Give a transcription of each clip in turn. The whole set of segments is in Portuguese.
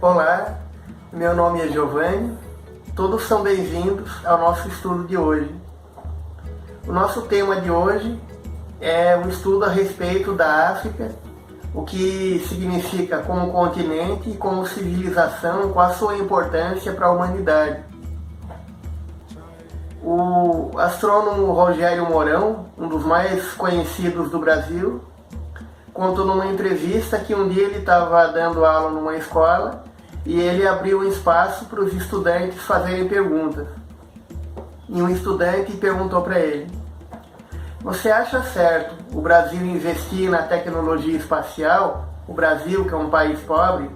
Olá, meu nome é Giovanni, todos são bem-vindos ao nosso estudo de hoje. O nosso tema de hoje é um estudo a respeito da África, o que significa como continente e como civilização, qual a sua importância para a humanidade. O astrônomo Rogério Mourão, um dos mais conhecidos do Brasil, contou numa entrevista que um dia ele estava dando aula numa escola e ele abriu um espaço para os estudantes fazerem perguntas. E um estudante perguntou para ele: você acha certo o Brasil investir na tecnologia espacial? O Brasil, que é um país pobre?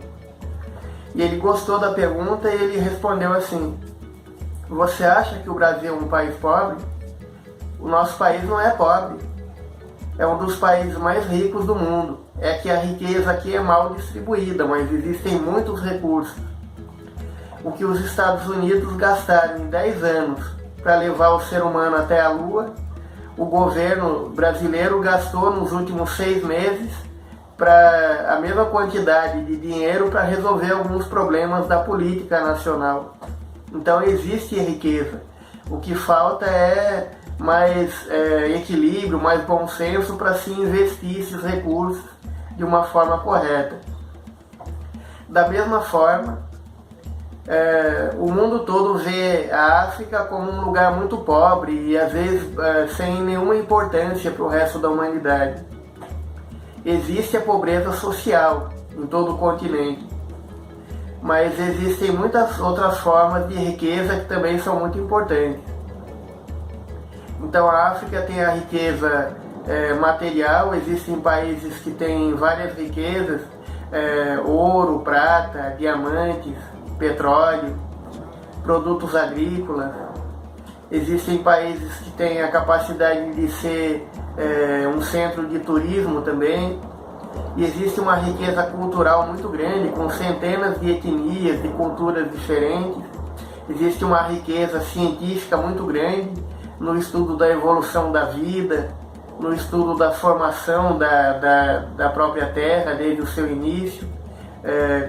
E ele gostou da pergunta e ele respondeu assim: você acha que o Brasil é um país pobre? O nosso país não é pobre. É um dos países mais ricos do mundo. É que a riqueza aqui é mal distribuída, mas existem muitos recursos. O que os Estados Unidos gastaram em 10 anos para levar o ser humano até a Lua, o governo brasileiro gastou nos últimos 6 meses para a mesma quantidade de dinheiro para resolver alguns problemas da política nacional. Então existe riqueza. O que falta é mais equilíbrio, mais bom senso para se investir esses recursos de uma forma correta. Da mesma forma, o mundo todo vê a África como um lugar muito pobre e às vezes sem nenhuma importância para o resto da humanidade. Existe a pobreza social em todo o continente, mas existem muitas outras formas de riqueza que também são muito importantes. Então a África tem a riqueza material, existem países que têm várias riquezas, ouro, prata, diamantes, petróleo, produtos agrícolas. Existem países que têm a capacidade de ser um centro de turismo também. E existe uma riqueza cultural muito grande, com centenas de etnias, de culturas diferentes. Existe uma riqueza científica muito grande no estudo da evolução da vida, no estudo da formação da própria Terra desde o seu início,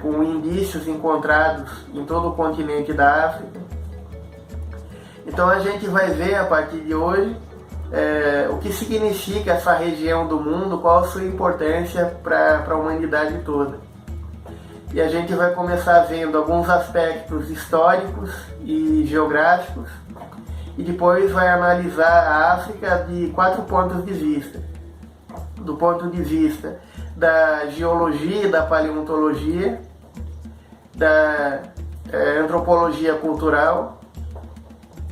com indícios encontrados em todo o continente da África. Então a gente vai ver a partir de hoje o que significa essa região do mundo, qual a sua importância para a humanidade toda. E a gente vai começar vendo alguns aspectos históricos e geográficos, e depois vai analisar a África de 4 pontos de vista. Do ponto de vista da geologia e da paleontologia, da antropologia cultural,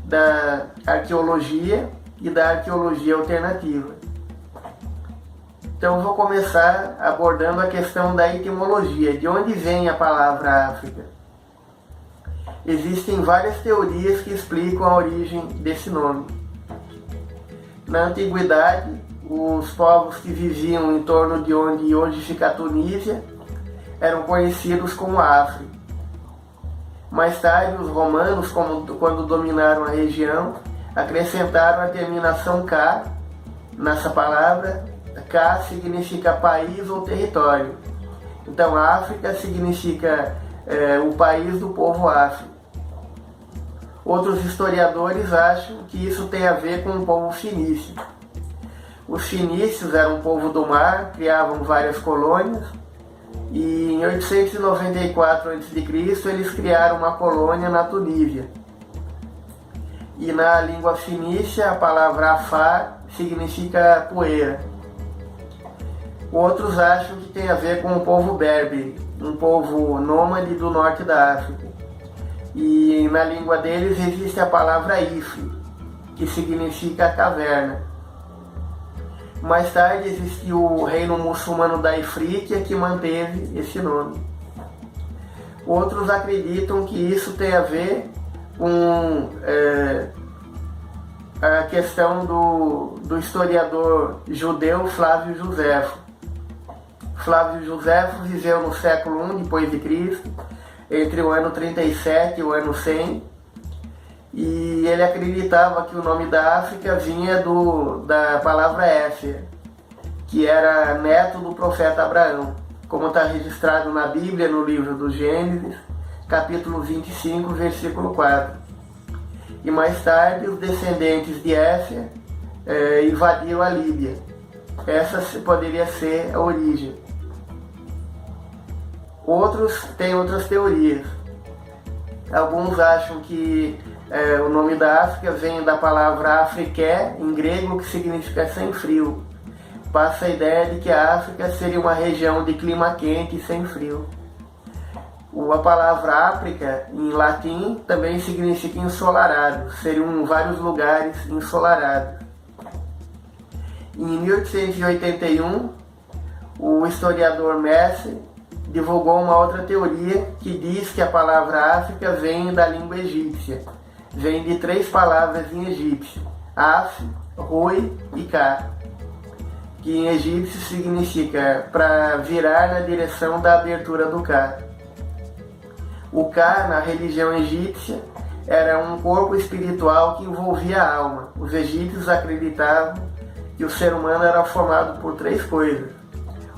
da arqueologia e da arqueologia alternativa. Então vou começar abordando a questão da etimologia, de onde vem a palavra África. Existem várias teorias que explicam a origem desse nome. Na antiguidade, os povos que viviam em torno de onde hoje fica a Tunísia eram conhecidos como África. Mais tarde, os romanos, quando dominaram a região, acrescentaram a terminação K nessa palavra. K significa país ou território. Então, África significa o país do povo afro. Outros historiadores acham que isso tem a ver com o povo fenício. Os fenícios eram um povo do mar, criavam várias colônias, e em 894 a.C. eles criaram uma colônia na Tunísia. E na língua fenícia a palavra afar significa poeira. Outros acham que tem a ver com o povo berbere, um povo nômade do norte da África. E na língua deles existe a palavra Ifri, que significa caverna. Mais tarde existiu o reino muçulmano da Ifríquia, que manteve esse nome. Outros acreditam que isso tem a ver com a questão do historiador judeu Flávio Josefo. Flávio Josefo viveu no século I depois de Cristo, entre o ano 37 e o ano 100, e ele acreditava que o nome da África vinha da palavra Éfia, que era neto do profeta Abraão. como está registrado na Bíblia, no livro do Gênesis, capítulo 25, versículo 4. E mais tarde, os descendentes de Éfia invadiram a Líbia. Essa poderia ser a origem. Outros têm outras teorias. Alguns acham que o nome da África vem da palavra Afriqué, em grego, que significa sem frio. Passa a ideia de que a África seria uma região de clima quente e sem frio. A palavra África, em latim, também significa ensolarado. Seriam vários lugares ensolarados. Em 1881, o historiador Messer divulgou uma outra teoria que diz que a palavra África vem da língua egípcia. Vem de 3 palavras em egípcio: Af, Roi e Ka, que em egípcio significa para virar na direção da abertura do Ka. O Ka, na religião egípcia, era um corpo espiritual que envolvia a alma. Os egípcios acreditavam que o ser humano era formado por 3 coisas: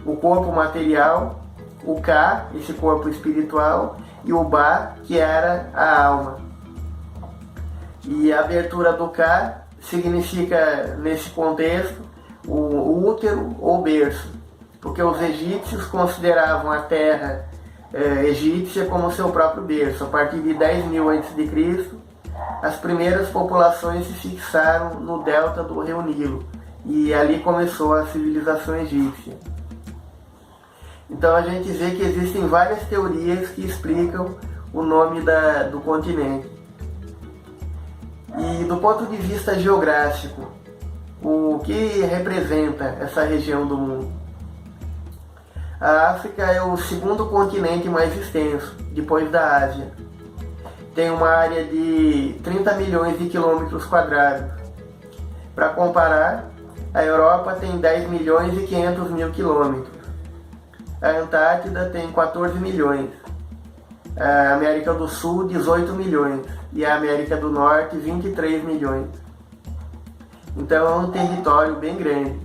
o corpo material, o Ka, esse corpo espiritual, e o Ba, que era a alma. E a abertura do Ka significa, nesse contexto, o útero ou berço, porque os egípcios consideravam a terra egípcia como seu próprio berço. A partir de 10.000 a.C., as primeiras populações se fixaram no delta do rio Nilo, e ali começou a civilização egípcia. Então a gente vê que existem várias teorias que explicam o nome do continente. E do ponto de vista geográfico, o que representa essa região do mundo? A África é o segundo continente mais extenso, depois da Ásia. Tem uma área de 30 milhões de quilômetros quadrados. Para comparar, a Europa tem 10 milhões e 500 mil quilômetros. A Antártida tem 14 milhões. A América do Sul, 18 milhões. E a América do Norte, 23 milhões. Então é um território bem grande.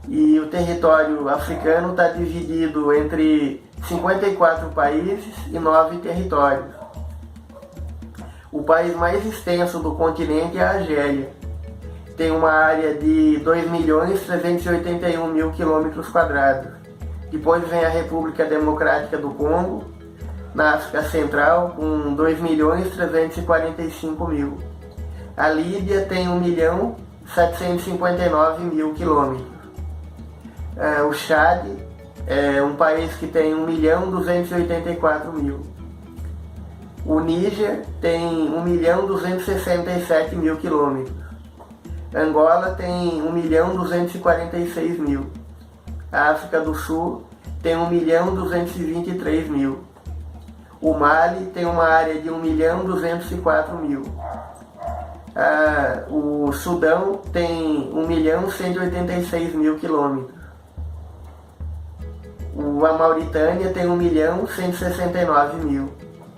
E o território africano está dividido entre 54 países e 9 territórios. O país mais extenso do continente é a Argélia. Tem uma área de 2.381.000 quilômetros quadrados. Depois vem a República Democrática do Congo, na África Central, com 2.345.000. A Líbia tem 1.759.000 quilômetros. O Chad é um país que tem 1.284.000. O Níger tem 1.267.000 quilômetros. Angola tem 1.246.000. A África do Sul tem 1.223.000. O Mali tem uma área de 1.204.000. O Sudão tem 1.186.000 quilômetros. A Mauritânia tem 1.169.000.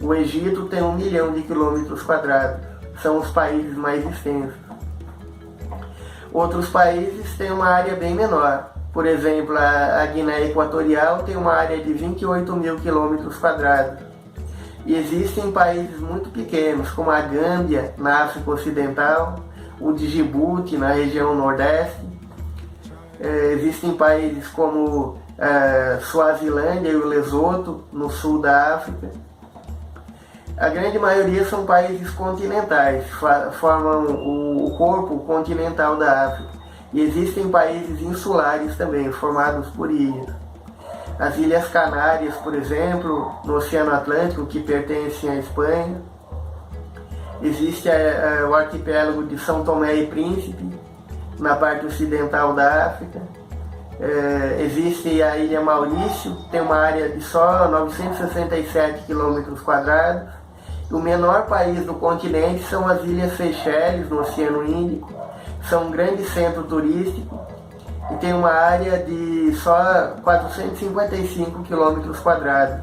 O Egito tem 1 milhão de quilômetros quadrados. São os países mais extensos. Outros países têm uma área bem menor. Por exemplo, a Guiné Equatorial tem uma área de 28.000 quilômetros quadrados. E existem países muito pequenos, como a Gâmbia, na África Ocidental, o de Djibouti, na região Nordeste. Existem países como Suazilândia e o Lesoto, no sul da África. A grande maioria são países continentais, formam o corpo continental da África. E existem países insulares também, formados por ilhas. As Ilhas Canárias, por exemplo, no Oceano Atlântico, que pertencem à Espanha. Existe o arquipélago de São Tomé e Príncipe, na parte ocidental da África. Existe a Ilha Maurício, tem uma área de só 967 quilômetros quadrados. O menor país do continente são as Ilhas Seychelles, no Oceano Índico. São um grande centro turístico e tem uma área de só 455 quilômetros quadrados.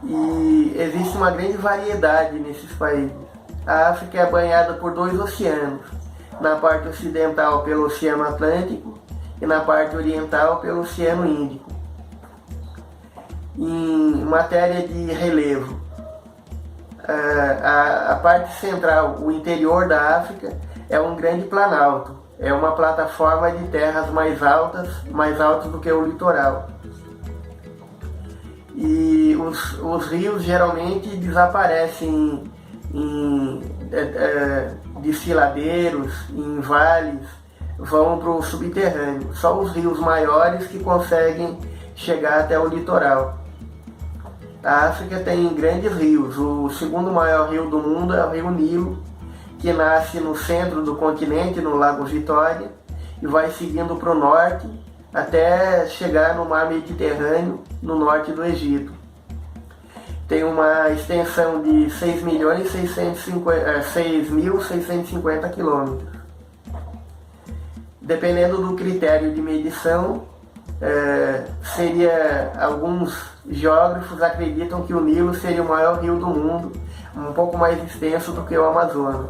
E existe uma grande variedade nesses países. A África é banhada por 2 oceanos, na parte ocidental pelo Oceano Atlântico e na parte oriental pelo Oceano Índico. em matéria de relevo. A parte central, o interior da África, é um grande planalto. É uma plataforma de terras mais altas do que o litoral. E os rios geralmente desaparecem em desfiladeiros, em vales, vão para o subterrâneo. Só os rios maiores que conseguem chegar até o litoral. A África tem grandes rios. O segundo maior rio do mundo é o rio Nilo, que nasce no centro do continente, no Lago Vitória, e vai seguindo para o norte até chegar no mar Mediterrâneo, no norte do Egito. Tem uma extensão de 6.650 quilômetros. Dependendo do critério de medição, alguns geógrafos acreditam que o Nilo seria o maior rio do mundo, um pouco mais extenso do que o Amazonas.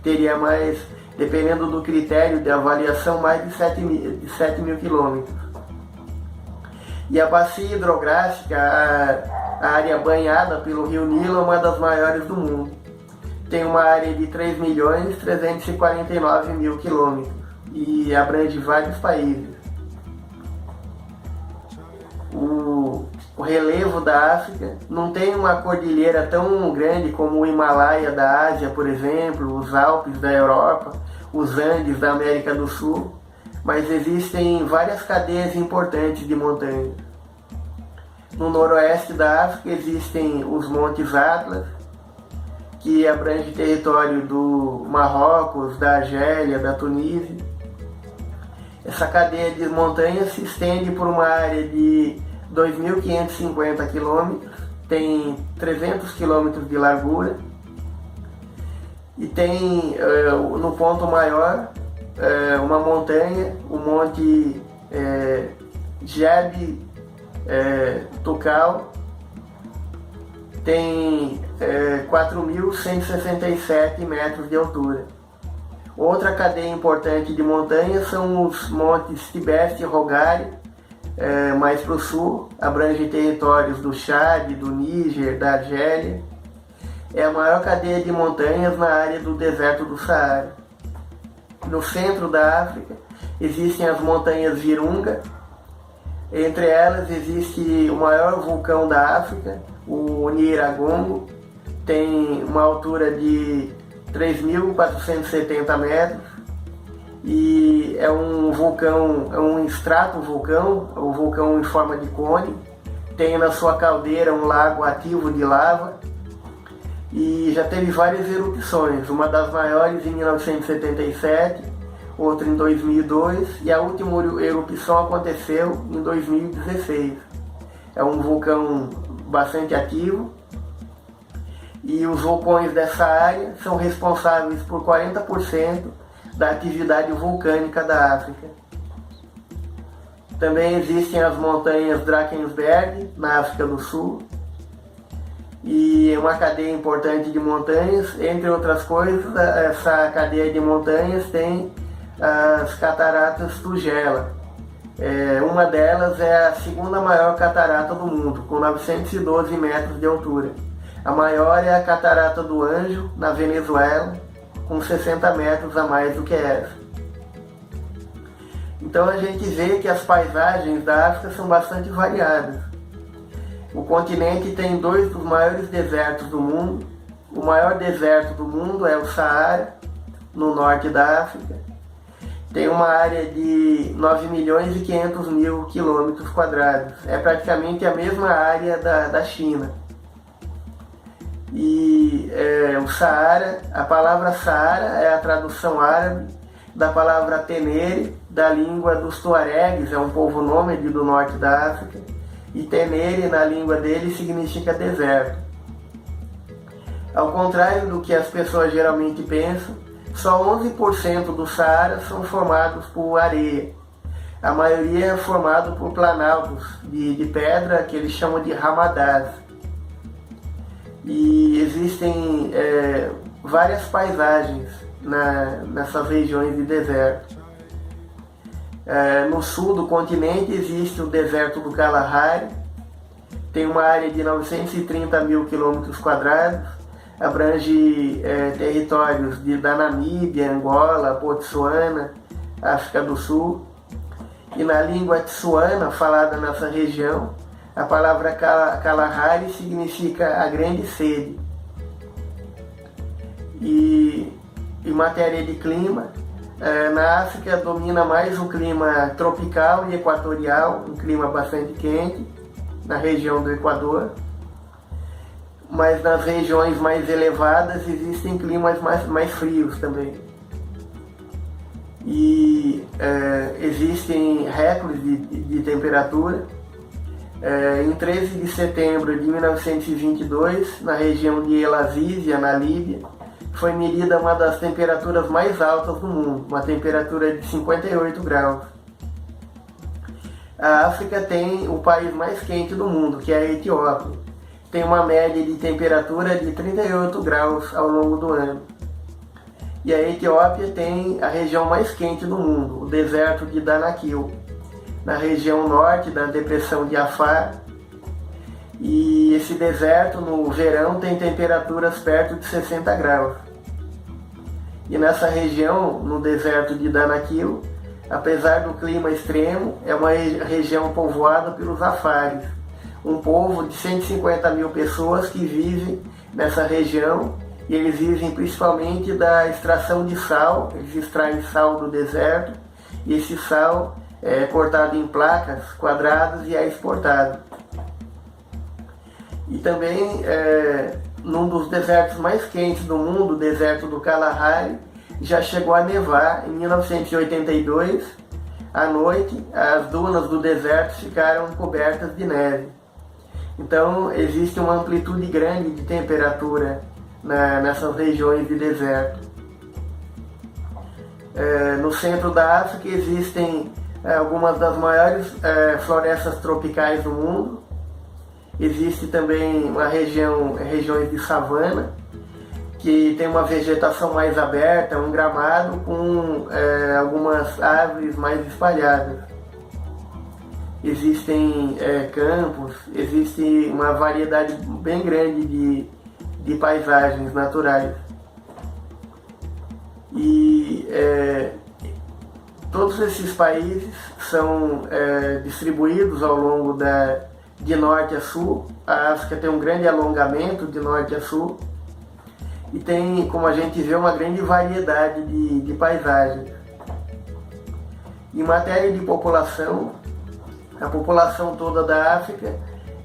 Teria mais, dependendo do critério de avaliação, mais de 7 mil quilômetros. E a bacia hidrográfica, a área banhada pelo rio Nilo, é uma das maiores do mundo. Tem uma área de 3.349.000 quilômetros e abrange vários países. O relevo da África não tem uma cordilheira tão grande como o Himalaia da Ásia, por exemplo, os Alpes da Europa, os Andes da América do Sul, mas existem várias cadeias importantes de montanhas. No noroeste da África existem os Montes Atlas, que abrange território do Marrocos, da Argélia, da Tunísia. Essa cadeia de montanhas se estende por uma área de 2.550 quilômetros, tem 300 quilômetros de largura e tem no ponto maior uma montanha, o Monte Jebel Toukal, tem 4.167 metros de altura. Outra cadeia importante de montanhas são os montes Tibete e Rogari, mais para o sul, abrange territórios do Chad, do Níger, da Argélia. É a maior cadeia de montanhas na área do deserto do Saara. No centro da África existem as montanhas Virunga. Entre elas existe o maior vulcão da África, o Nyiragongo, tem uma altura de 3.470 metros e é um vulcão, é um extratovulcão, um vulcão em forma de cone, tem na sua caldeira um lago ativo de lava e já teve várias erupções, uma das maiores em 1977, outra em 2002 e a última erupção aconteceu em 2016. É um vulcão bastante ativo e os vulcões dessa área são responsáveis por 40% da atividade vulcânica da África. Também existem as montanhas Drakensberg, na África do Sul, e uma cadeia importante de montanhas. Entre outras coisas, essa cadeia de montanhas tem as cataratas Tugela. Uma delas é a segunda maior catarata do mundo, com 912 metros de altura. A maior é a Catarata do Anjo, na Venezuela, com 60 metros a mais do que essa. Então a gente vê que as paisagens da África são bastante variadas. O continente tem dois dos maiores desertos do mundo. O maior deserto do mundo é o Saara, no norte da África. Tem uma área de 9.500.000 quilômetros quadrados. É praticamente a mesma área da China. E o Saara, a palavra Saara é a tradução árabe da palavra Tenere, da língua dos Tuaregs, é um povo nômade do norte da África, e Tenere, na língua dele, significa deserto. Ao contrário do que as pessoas geralmente pensam, só 11% do Saara são formados por areia. A maioria é formado por planaltos de pedra que eles chamam de ramadás. E existem várias paisagens nessas regiões de deserto. No sul do continente existe o deserto do Kalahari, tem uma área de 930 mil quilômetros quadrados, abrange territórios da Namíbia, Angola, Botsuana, África do Sul. E na língua tsuana, falada nessa região, a palavra Kalahari significa a grande sede. E em matéria de clima, na África domina mais o clima tropical e equatorial, um clima bastante quente, na região do Equador. Mas nas regiões mais elevadas existem climas mais frios também. E existem recordes de temperatura. Em 13 de setembro de 1922, na região de El Azizia, na Líbia, foi medida uma das temperaturas mais altas do mundo, uma temperatura de 58 graus. A África tem o país mais quente do mundo, que é a Etiópia. Tem uma média de temperatura de 38 graus ao longo do ano. E a Etiópia tem a região mais quente do mundo, o deserto de Danakil, na região norte da depressão de Afar. E esse deserto, no verão, tem temperaturas perto de 60 graus. E nessa região, no deserto de Danakil, apesar do clima extremo, é uma região povoada pelos Afares, um povo de 150 mil pessoas que vivem nessa região, e eles vivem principalmente da extração de sal. Eles extraem sal do deserto, e esse sal é cortado em placas quadradas e é exportado. E também, num dos desertos mais quentes do mundo, o deserto do Kalahari, já chegou a nevar. Em 1982, à noite, as dunas do deserto ficaram cobertas de neve. Então, existe uma amplitude grande de temperatura nessas regiões de deserto. No centro da África existem algumas das maiores florestas tropicais do mundo. Existe também regiões de savana, que tem uma vegetação mais aberta, um gramado com algumas árvores mais espalhadas. Existem campos, existe uma variedade bem grande de paisagens naturais. E todos esses países são distribuídos ao longo de norte a sul. A África tem um grande alongamento de norte a sul e tem, como a gente vê, uma grande variedade de paisagens. Em matéria de população, a população toda da África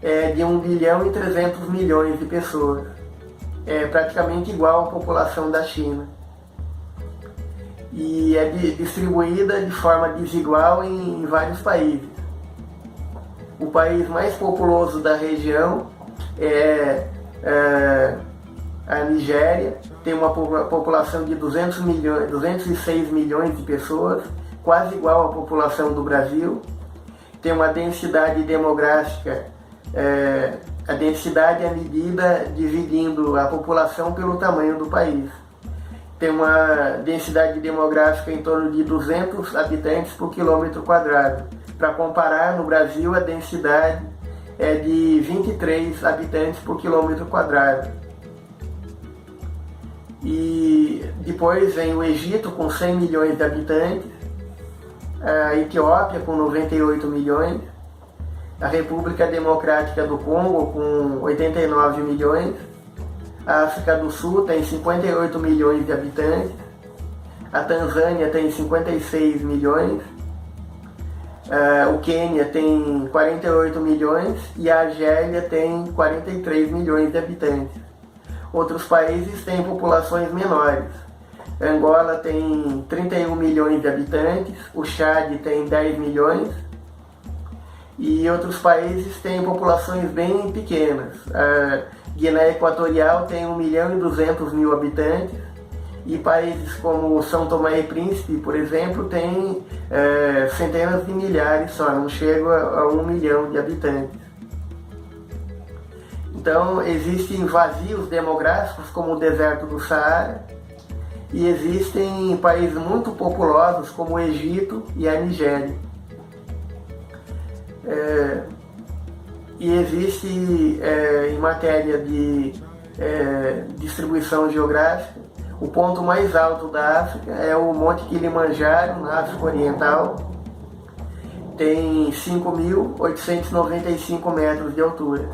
é de 1 bilhão e 300 milhões de pessoas. É praticamente igual à população da China. E é distribuída de forma desigual em vários países. O país mais populoso da região é a Nigéria, tem uma população de 206 milhões de pessoas, quase igual à população do Brasil. Tem uma densidade demográfica, a densidade é medida dividindo a população pelo tamanho do país. Tem uma densidade demográfica em torno de 200 habitantes por quilômetro quadrado. Para comparar, no Brasil a densidade é de 23 habitantes por quilômetro quadrado. E depois vem o Egito com 100 milhões de habitantes, a Etiópia com 98 milhões, a República Democrática do Congo com 89 milhões, a África do Sul tem 58 milhões de habitantes, a Tanzânia tem 56 milhões, o Quênia tem 48 milhões e a Argélia tem 43 milhões de habitantes. Outros países têm populações menores. Angola tem 31 milhões de habitantes, o Chad tem 10 milhões e outros países têm populações bem pequenas. A Guiné Equatorial tem 1 milhão e 200 mil habitantes e países como São Tomé e Príncipe, por exemplo, tem centenas de milhares só, não chega a 1 milhão de habitantes. Então existem vazios demográficos como o deserto do Saara e existem países muito populosos como o Egito e a Nigéria. E existe, em matéria de distribuição geográfica, o ponto mais alto da África é o Monte Kilimanjaro, na África Oriental. Tem 5.895 metros de altura.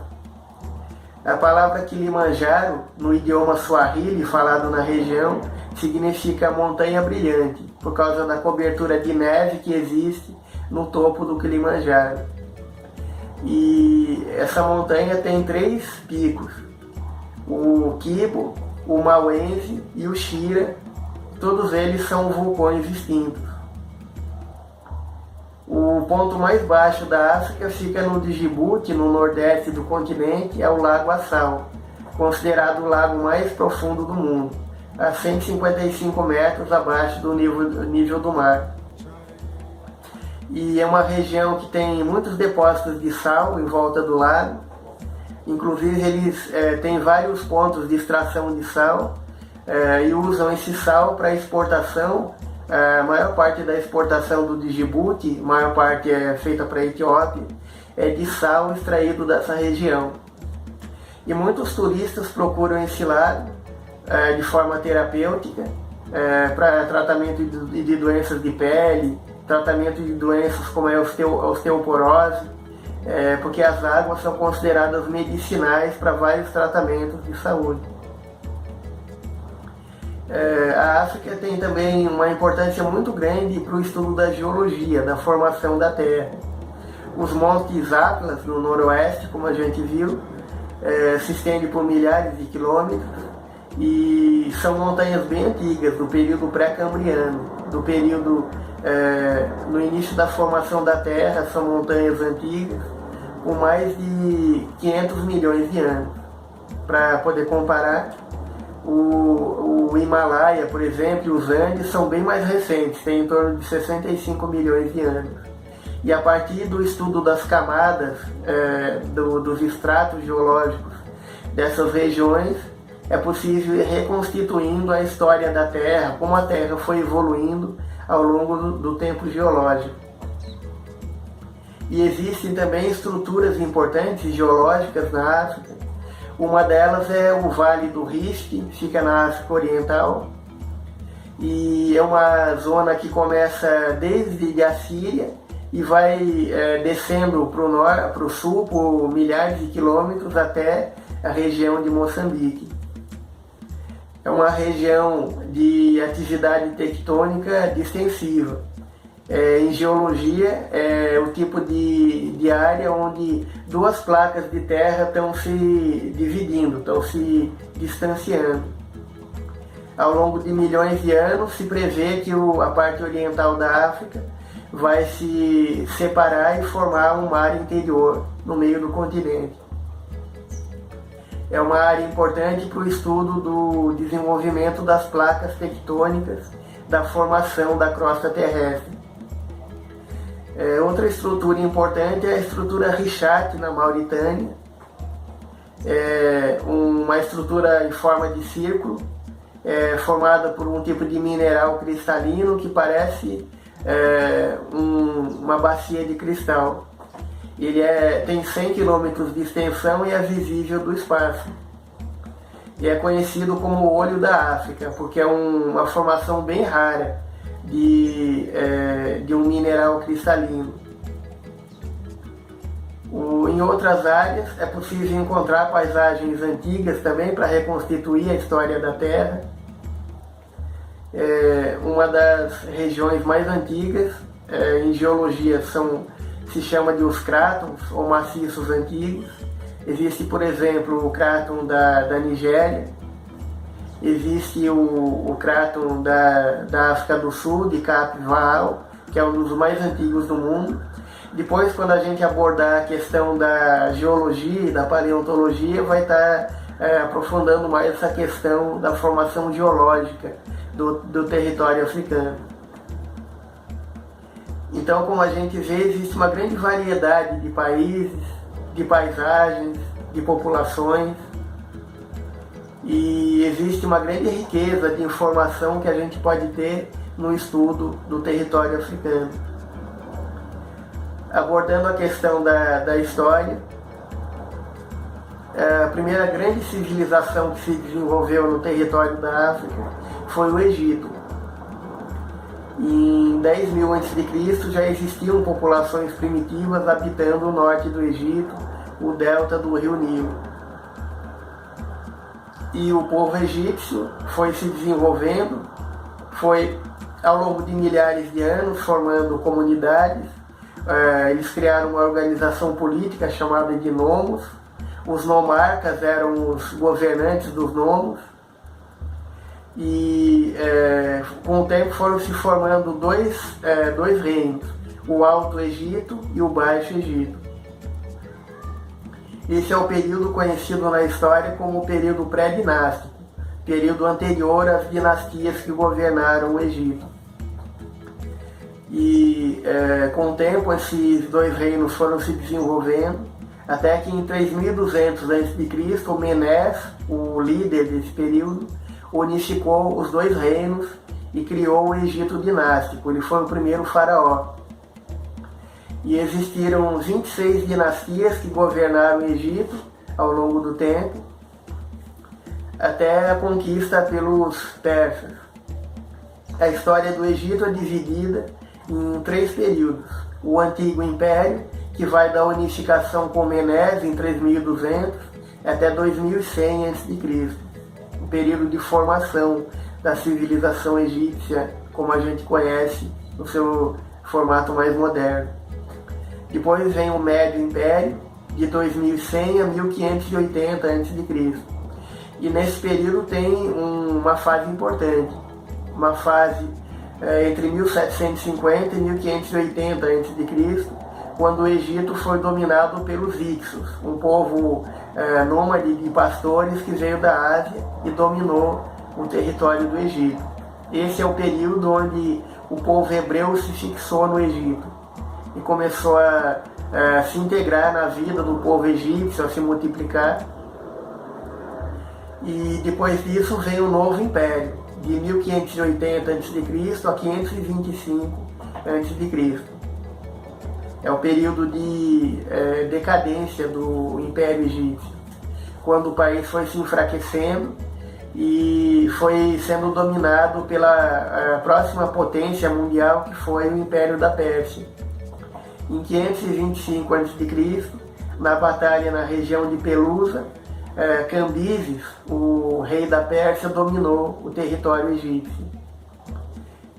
A palavra Kilimanjaro, no idioma Swahili, falado na região, significa montanha brilhante, por causa da cobertura de neve que existe no topo do Kilimanjaro. E essa montanha tem 3 picos: o Kibo, o Mawenzi e o Shira. Todos eles são vulcões extintos. O ponto mais baixo da África fica no Djibouti, no nordeste do continente, é o Lago Assal, considerado o lago mais profundo do mundo, a 155 metros abaixo do nível do mar. E é uma região que tem muitos depósitos de sal em volta do lago. Inclusive eles têm vários pontos de extração de sal e usam esse sal para exportação. A maior parte da exportação do Djibouti, a maior parte é feita para a Etiópia, é de sal extraído dessa região. E muitos turistas procuram esse lago de forma terapêutica, para tratamento de doenças de pele, tratamento de doenças como a osteoporose, porque as águas são consideradas medicinais para vários tratamentos de saúde. A África tem também uma importância muito grande para o estudo da geologia, da formação da Terra. Os Montes Atlas, no noroeste, como a gente viu, se estendem por milhares de quilômetros e são montanhas bem antigas, do período pré-cambriano, do período no início da formação da Terra. São montanhas antigas, com mais de 500 milhões de anos. Para poder comparar, o Himalaia, por exemplo, e os Andes são bem mais recentes, têm em torno de 65 milhões de anos. E a partir do estudo das camadas, dos estratos geológicos dessas regiões, é possível ir reconstituindo a história da Terra, como a Terra foi evoluindo ao longo do tempo geológico. E existem também estruturas importantes geológicas na África. Uma delas é o Vale do Rift, fica na África Oriental, e é uma zona que começa desde a Síria e vai descendo para o sul por milhares de quilômetros até a região de Moçambique. É uma região de atividade tectônica extensiva. Em geologia, é o tipo de área onde 2 placas de terra estão se dividindo, estão se distanciando. Ao longo de milhões de anos, se prevê que a parte oriental da África vai se separar e formar um mar interior no meio do continente. É uma área importante para o estudo do desenvolvimento das placas tectônicas, da formação da crosta terrestre. Outra estrutura importante é a estrutura Richat, na Mauritânia. Uma estrutura em forma de círculo, formada por um tipo de mineral cristalino que parece uma bacia de cristal. Ele tem 100 km de extensão e é visível do espaço. E é conhecido como o olho da África, porque é uma formação bem rara de um mineral cristalino. Em outras áreas é possível encontrar paisagens antigas também para reconstituir a história da Terra. Uma das regiões mais antigas em geologia se chama de os crátons, ou maciços antigos. Existe, por exemplo, o cráton da Nigéria. Existe o cráton da África do Sul, de Cap Vaal, que é um dos mais antigos do mundo. Depois, quando a gente abordar a questão da geologia e da paleontologia, vai estar aprofundando mais essa questão da formação geológica do território africano. Então, como a gente vê, existe uma grande variedade de países, de paisagens, de populações, e existe uma grande riqueza de informação que a gente pode ter no estudo do território africano. Abordando a questão da história, a primeira grande civilização que se desenvolveu no território da África foi o Egito. Em 10.000 a.C. já existiam populações primitivas habitando o norte do Egito, o delta do rio Nilo. E o povo egípcio foi se desenvolvendo, foi ao longo de milhares de anos formando comunidades. Eles criaram uma organização política chamada de nomos. Os nomarcas eram os governantes dos nomos. E com o tempo foram se formando dois reinos, o Alto Egito e o Baixo Egito. Esse é o período conhecido na história como o período pré-dinástico, período anterior às dinastias que governaram o Egito. E com o tempo esses dois reinos foram se desenvolvendo, até que em 3200 a.C., Menés, o líder desse período, unificou os dois reinos e criou o Egito dinástico. Ele foi o primeiro faraó. E existiram 26 dinastias que governaram o Egito ao longo do tempo, até a conquista pelos persas. A história do Egito é dividida em 3 períodos. O Antigo Império, que vai da unificação com Menés em 3200 até 2100 a.C., um período de formação da civilização egípcia, como a gente conhece, no seu formato mais moderno. Depois vem o Médio Império, de 2100 a 1580 a.C. E nesse período tem uma fase importante, uma fase entre 1750 e 1580 a.C., quando o Egito foi dominado pelos Hicsos, um povo nômade de pastores que veio da Ásia e dominou o território do Egito. Esse é o período onde o povo hebreu se fixou no Egito e começou a se integrar na vida do povo egípcio, a se multiplicar. E depois disso veio o Novo Império, de 1580 a.C. a 525 a.C. É o período de decadência do Império Egípcio, quando o país foi se enfraquecendo e foi sendo dominado pela próxima potência mundial, que foi o Império da Pérsia. Em 525 a.C., na batalha na região de Pelusa, Cambises, o rei da Pérsia, dominou o território egípcio.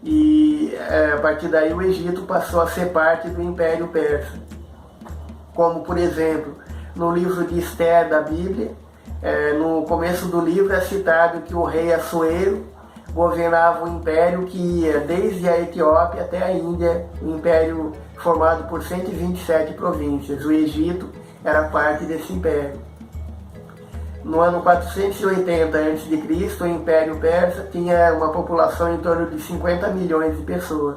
E a partir daí o Egito passou a ser parte do Império Persa. Como, por exemplo, no livro de Esther da Bíblia, no começo do livro é citado que o rei Assuero governava um império que ia desde a Etiópia até a Índia, um império formado por 127 províncias. O Egito era parte desse império. No ano 480 a.C., o Império Persa tinha uma população em torno de 50 milhões de pessoas,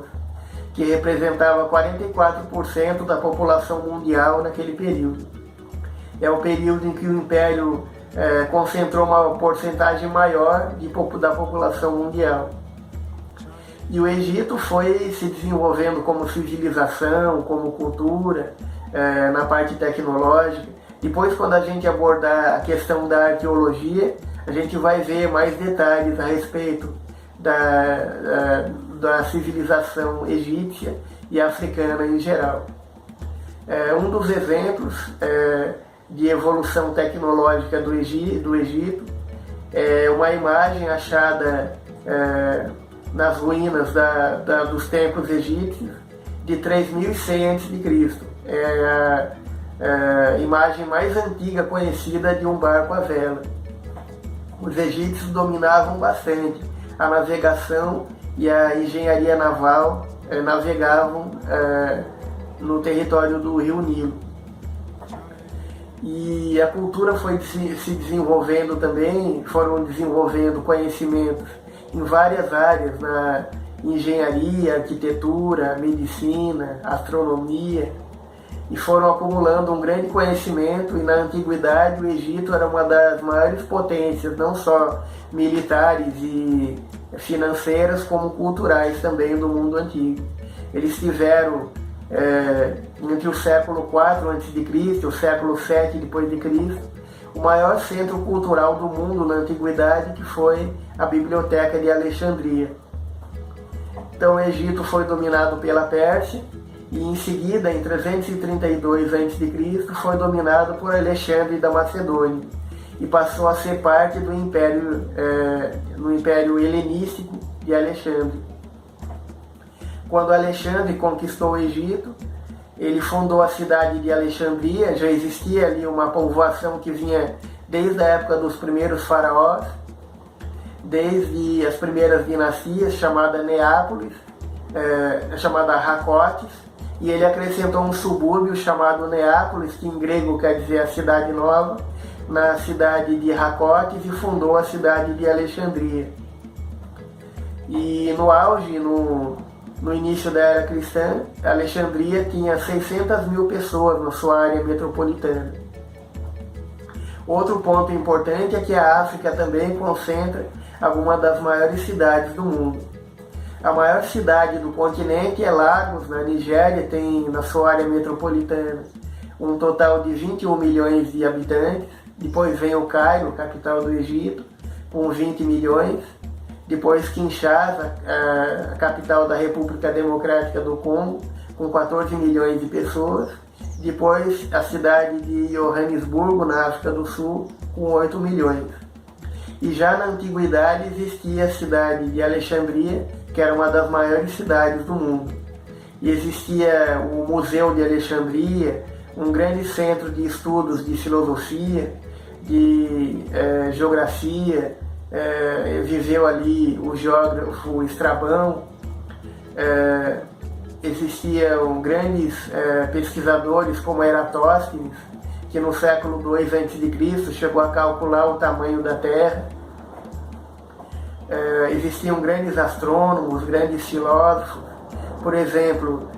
que representava 44% da população mundial naquele período. É o período em que o Império concentrou uma porcentagem maior da população mundial. E o Egito foi se desenvolvendo como civilização, como cultura, na parte tecnológica. Depois, quando a gente abordar a questão da arqueologia, a gente vai ver mais detalhes a respeito da civilização egípcia e africana em geral. Um dos exemplos de evolução tecnológica do Egito é uma imagem achada nas ruínas dos templos egípcios de 3100 a.C. A imagem mais antiga conhecida de um barco à vela. Os egípcios dominavam bastante a navegação e a engenharia naval, navegavam no território do rio Nilo. E a cultura foi se desenvolvendo também, foram desenvolvendo conhecimentos em várias áreas, na engenharia, arquitetura, medicina, astronomia, e foram acumulando um grande conhecimento. E na antiguidade o Egito era uma das maiores potências, não só militares e financeiras, como culturais também do mundo antigo. Eles tiveram entre o século IV a.C. e o século VII depois de Cristo o maior centro cultural do mundo na antiguidade, que foi a Biblioteca de Alexandria. Então o Egito foi dominado pela Pérsia e em seguida, em 332 a.C., foi dominado por Alexandre da Macedônia e passou a ser parte do Império Helenístico de Alexandre. Quando Alexandre conquistou o Egito, ele fundou a cidade de Alexandria. Já existia ali uma povoação que vinha desde a época dos primeiros faraós, desde as primeiras dinastias, chamada Neápolis, chamada Racotes, e ele acrescentou um subúrbio chamado Neápolis, que em grego quer dizer a cidade nova, na cidade de Racotes, e fundou a cidade de Alexandria. E no auge, no início da era cristã, Alexandria tinha 600 mil pessoas na sua área metropolitana. Outro ponto importante é que a África também concentra algumas das maiores cidades do mundo. A maior cidade do continente é Lagos, na Nigéria, tem na sua área metropolitana um total de 21 milhões de habitantes. Depois vem o Cairo, capital do Egito, com 20 milhões. Depois Kinshasa, a capital da República Democrática do Congo, com 14 milhões de pessoas. Depois a cidade de Joanesburgo, na África do Sul, com 8 milhões. E já na antiguidade existia a cidade de Alexandria, que era uma das maiores cidades do mundo. E existia o Museu de Alexandria, um grande centro de estudos de filosofia, de geografia. Viveu ali o geógrafo Estrabão. Existiam grandes pesquisadores como Eratóstenes, que no século II a.C. chegou a calcular o tamanho da Terra. Existiam grandes astrônomos, grandes filósofos. Por exemplo,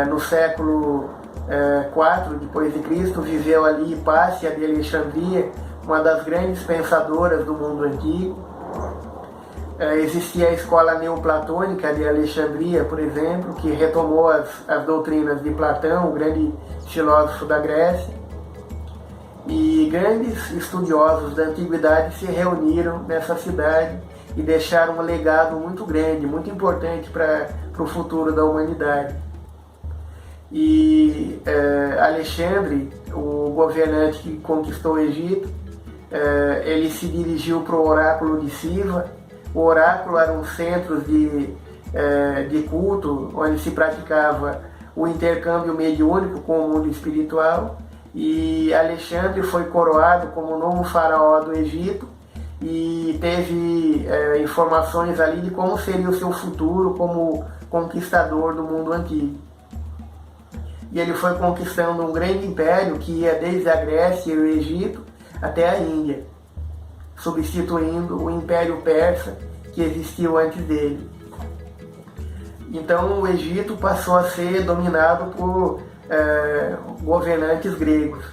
no século IV depois de Cristo, viveu ali Hipátia de Alexandria, uma das grandes pensadoras do mundo antigo. Existia a escola neoplatônica de Alexandria, por exemplo, que retomou as doutrinas de Platão, o grande filósofo da Grécia. E grandes estudiosos da antiguidade se reuniram nessa cidade e deixaram um legado muito grande, muito importante para o futuro da humanidade. E Alexandre, o governante que conquistou o Egito, ele se dirigiu para o oráculo de Siva. O oráculo era um centro de culto, onde se praticava o intercâmbio mediúnico com o mundo espiritual. E Alexandre foi coroado como novo faraó do Egito e teve informações ali de como seria o seu futuro como conquistador do mundo antigo. E ele foi conquistando um grande império que ia desde a Grécia e o Egito até a Índia, substituindo o Império Persa que existiu antes dele. Então o Egito passou a ser dominado por governantes gregos.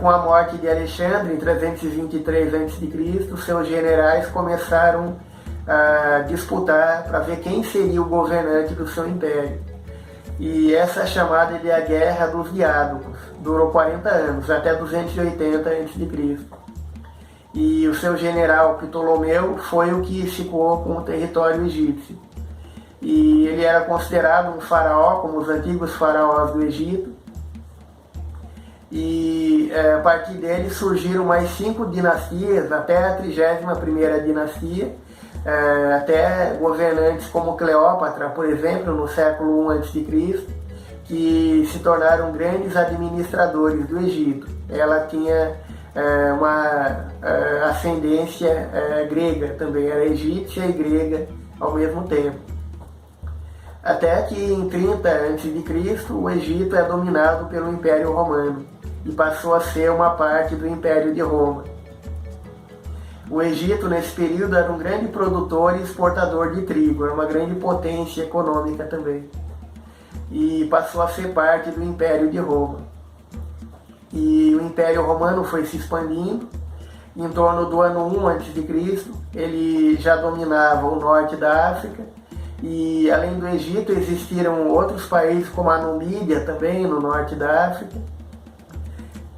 Com a morte de Alexandre, em 323 a.C., seus generais começaram a disputar para ver quem seria o governante do seu império. E essa é chamada de a Guerra dos Diádocos. Durou 40 anos, até 280 a.C. E o seu general Ptolomeu foi o que ficou com o território egípcio. E ele era considerado um faraó, como os antigos faraós do Egito. E a partir dele surgiram mais 5 dinastias, até a 31ª dinastia, até governantes como Cleópatra, por exemplo, no século I a.C., que se tornaram grandes administradores do Egito. Ela tinha uma ascendência grega também, era egípcia e grega ao mesmo tempo. Até que em 30 a.C. o Egito é dominado pelo Império Romano e passou a ser uma parte do Império de Roma. O Egito, nesse período, era um grande produtor e exportador de trigo, era uma grande potência econômica também. E passou a ser parte do Império de Roma. E o Império Romano foi se expandindo. Em torno do ano 1 a.C., ele já dominava o norte da África. E além do Egito, existiram outros países como a Numídia também, no norte da África.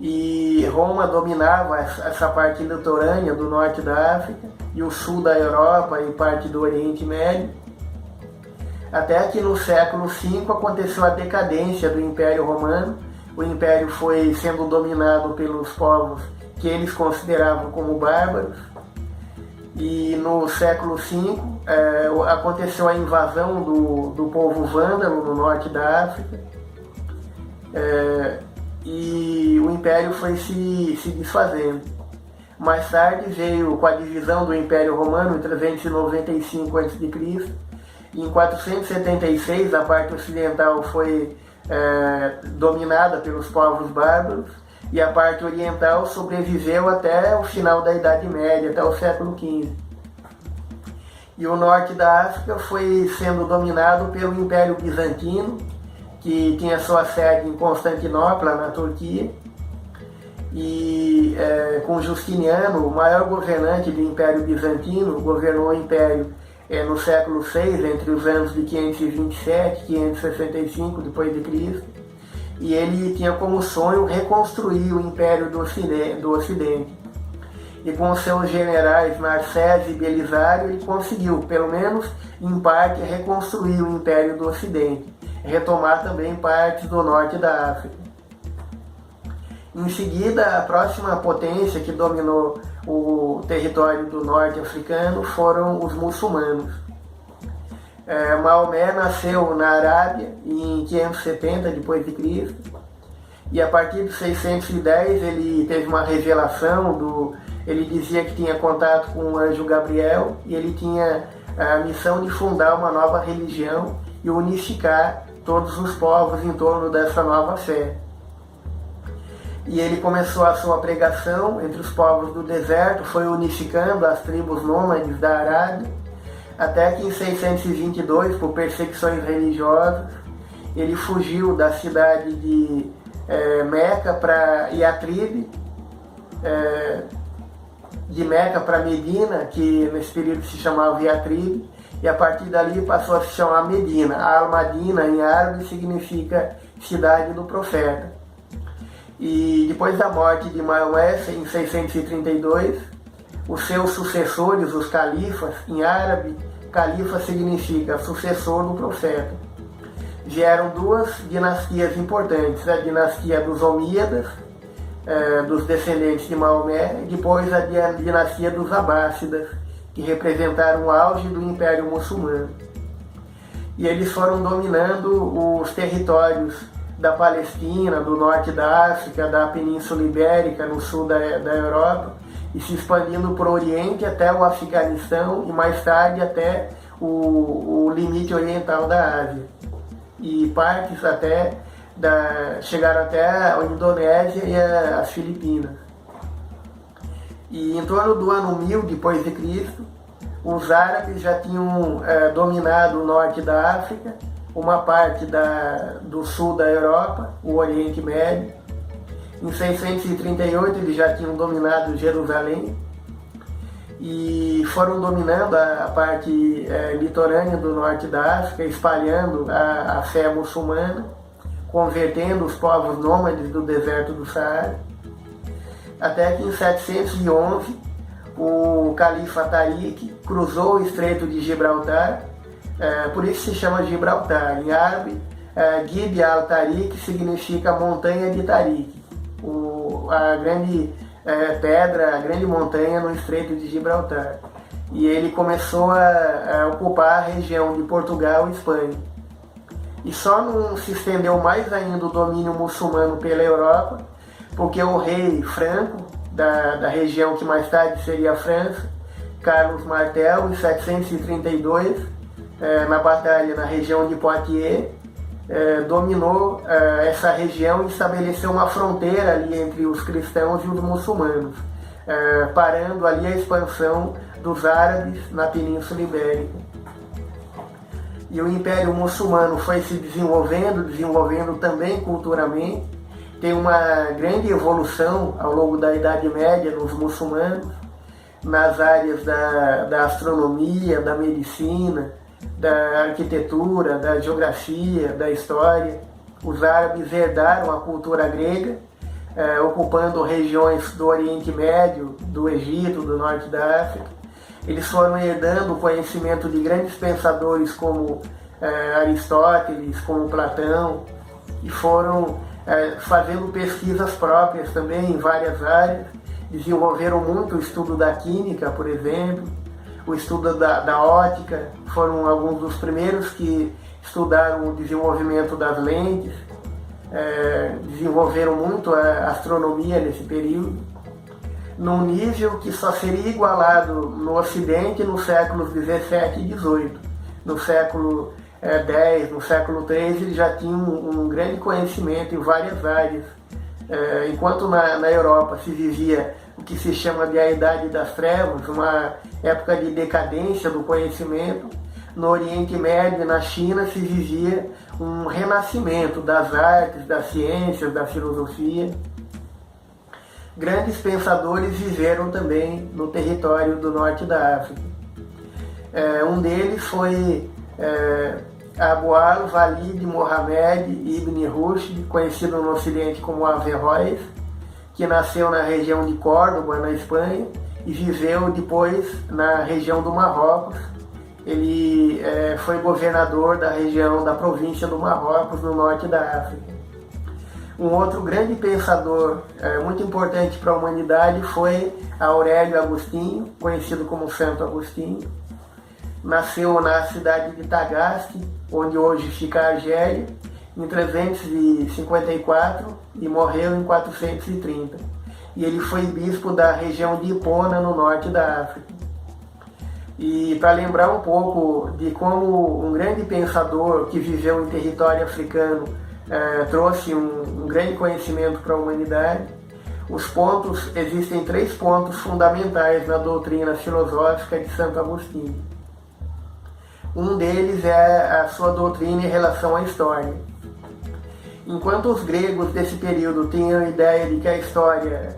e Roma dominava essa parte litorânea do norte da África e o sul da Europa e parte do Oriente Médio, até que no século V aconteceu a decadência do Império Romano. O Império foi sendo dominado pelos povos que eles consideravam como bárbaros, e no século V aconteceu a invasão do povo vândalo no norte da África, e o Império foi se desfazendo. Mais tarde veio com a divisão do Império Romano em 395 a.C., e em 476 a parte ocidental foi dominada pelos povos bárbaros, e a parte oriental sobreviveu até o final da Idade Média, até o século XV. E o norte da África foi sendo dominado pelo Império Bizantino, que tinha sua sede em Constantinopla, na Turquia, e com Justiniano, o maior governante do Império Bizantino, governou o Império no século VI, entre os anos de 527 e 565 d.C., e ele tinha como sonho reconstruir o Império do Ocidente. E com seus generais Narcésio e Belisário, ele conseguiu, pelo menos em parte, reconstruir o Império do Ocidente, retomar também partes do norte da África. Em seguida, a próxima potência que dominou o território do norte africano foram os muçulmanos. Maomé nasceu na Arábia em 570 d.C., e a partir de 610 ele teve uma revelação, ele dizia que tinha contato com o anjo Gabriel, e ele tinha a missão de fundar uma nova religião e unificar todos os povos em torno dessa nova fé. E ele começou a sua pregação entre os povos do deserto, foi unificando as tribos nômades da Arábia, até que em 622, por perseguições religiosas, ele fugiu da cidade de Meca para Yatrib, de Meca para Medina, que nesse período se chamava Yatrib, e a partir dali passou a se chamar Medina. Al-Madina em árabe significa cidade do profeta. E depois da morte de Maomé, em 632, os seus sucessores, os califas, em árabe, califa significa sucessor do profeta. Vieram duas dinastias importantes, a dinastia dos Omíadas, dos descendentes de Maomé, e depois a dinastia dos Abássidas, que representaram o auge do Império Muçulmano. E eles foram dominando os territórios da Palestina, do norte da África, da Península Ibérica, no sul da Europa, e se expandindo para o Oriente até o Afeganistão e mais tarde até o limite oriental da Ásia. E partes chegaram até a Indonésia e as Filipinas. E em torno do ano 1000 depois de Cristo, os árabes já tinham dominado o norte da África, uma parte do sul da Europa, o Oriente Médio. Em 638 eles já tinham dominado Jerusalém e foram dominando a parte litorânea do norte da África, espalhando a fé muçulmana, convertendo os povos nômades do deserto do Saara, até que em 711 o califa Tariq cruzou o Estreito de Gibraltar, por isso se chama Gibraltar. Em árabe, Gib al-Tariq significa montanha de Tariq, a grande pedra, a grande montanha no Estreito de Gibraltar. E ele começou a ocupar a região de Portugal e Espanha. E só não se estendeu mais ainda o domínio muçulmano pela Europa, porque o rei Franco, da região que mais tarde seria a França, Carlos Martel, em 732, na batalha na região de Poitiers, dominou essa região e estabeleceu uma fronteira ali entre os cristãos e os muçulmanos, parando ali a expansão dos árabes na Península Ibérica. E o Império Muçulmano foi se desenvolvendo também culturalmente. Tem uma grande evolução ao longo da Idade Média nos muçulmanos, nas áreas da astronomia, da medicina, da arquitetura, da geografia, da história. Os árabes herdaram a cultura grega, ocupando regiões do Oriente Médio, do Egito, do Norte da África. Eles foram herdando o conhecimento de grandes pensadores como Aristóteles, como Platão, e foram fazendo pesquisas próprias também em várias áreas. Desenvolveram muito o estudo da química, por exemplo, o estudo da ótica. Foram alguns dos primeiros que estudaram o desenvolvimento das lentes, desenvolveram muito a astronomia nesse período, num nível que só seria igualado no Ocidente nos séculos 17 e 18. No século X, no século XIII, eles já tinham um grande conhecimento em várias áreas. Enquanto na Europa se vivia o que se chama de a Idade das Trevas, uma época de decadência do conhecimento, no Oriente Médio e na China se vivia um renascimento das artes, das ciências, da filosofia. Grandes pensadores viveram também no território do norte da África. Um deles foi Abu al-Walid Muhammad ibn Rushd, conhecido no Ocidente como Averroes, que nasceu na região de Córdoba, na Espanha, e viveu depois na região do Marrocos. Ele foi governador da região da província do Marrocos, no norte da África. Um outro grande pensador muito importante para a humanidade foi Aurélio Agostinho, conhecido como Santo Agostinho. Nasceu na cidade de Tagaste, onde hoje fica a Argélia, em 354 e morreu em 430. E ele foi bispo da região de Hipona, no norte da África. E para lembrar um pouco de como um grande pensador que viveu em território africano trouxe um grande conhecimento para a humanidade, existem 3 pontos fundamentais na doutrina filosófica de Santo Agostinho. Um deles é a sua doutrina em relação à história. Enquanto os gregos desse período tinham a ideia de que a história